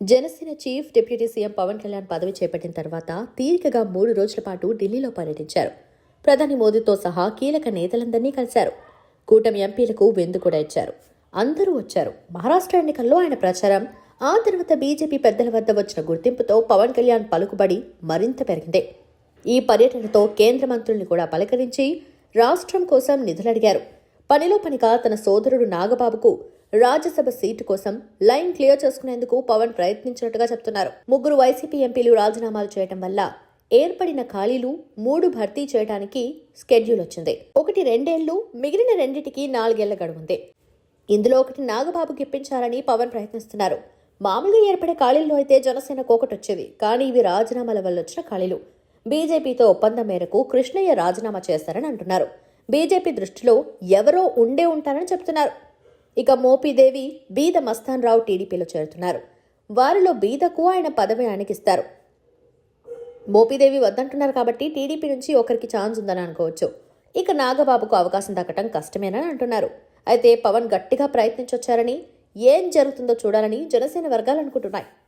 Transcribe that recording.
Janasena chief deputy CM Pawan Kalyan పదవి చేపట్టిన తర్వాత తీరికగా 3 రోజుల పాటు ఢిల్లీలో పర్యటించారు. ప్రధాని మోదీతో సహా కీలక నేతలందరినీ కలిశారు. కూటమి ఎంపీలకు విందు కూడా ఇచ్చారు. అందరూ వచ్చారు. మహారాష్ట్ర ఎన్నికల్లో ఆయన ప్రచారం, ఆ తర్వాత బీజేపీ పెద్దల వద్ద వచ్చిన గుర్తింపుతో పవన్ కళ్యాణ్ పలుకుబడి మరింత పెరిగింది. ఈ పర్యటనతో కేంద్ర మంత్రుల్ని కూడా పలకరించి రాష్ట్రం కోసం నిధులడిగారు. పనిలో పనిగా తన సోదరుడు నాగబాబుకు రాజ్యసభ సీటు కోసం లైన్ క్లియర్ చేసుకునేందుకు పవన్ ప్రయత్నించినట్టుగా చెప్తున్నారు. 3 వైసీపీ ఎంపీలు రాజీనామాలు చేయడం వల్ల ఏర్పడిన ఖాళీలు 3 భర్తీ చేయడానికి స్కెడ్యూల్ వచ్చింది. ఒకటి 2 ఏళ్లు, మిగిలిన 2టికి 4 ఏళ్ల గడువుంది. ఇందులో ఒకటి నాగబాబుకి ఇప్పించాలని పవన్ ప్రయత్నిస్తున్నారు. మామూలుగా ఏర్పడే ఖాళీల్లో అయితే జనసేనకు ఒకటి వచ్చేది, కానీ ఇవి రాజీనామాల వల్ల వచ్చిన ఖాళీలు. బీజేపీతో ఒప్పందం మేరకు కృష్ణయ్య రాజీనామా చేస్తారని అంటున్నారు. బీజేపీ దృష్టిలో ఎవరో ఉండే ఉంటారని చెప్తున్నారు. ఇక మోపిదేవి, బీద మస్తాన్ రావు టీడీపీలో చేరుతున్నారు. వారిలో బీదకు ఆయన పదవి ఆయనకిస్తారు. మోపిదేవి వద్దంటున్నారు కాబట్టి టీడీపీ నుంచి ఒకరికి ఛాన్స్ ఉందని అనుకోవచ్చు. ఇక నాగబాబుకు అవకాశం దక్కటం కష్టమేనని అంటున్నారు. అయితే పవన్ గట్టిగా ప్రయత్నించొచ్చారని, ఏం జరుగుతుందో చూడాలని జనసేన వర్గాలు అనుకుంటున్నాయి.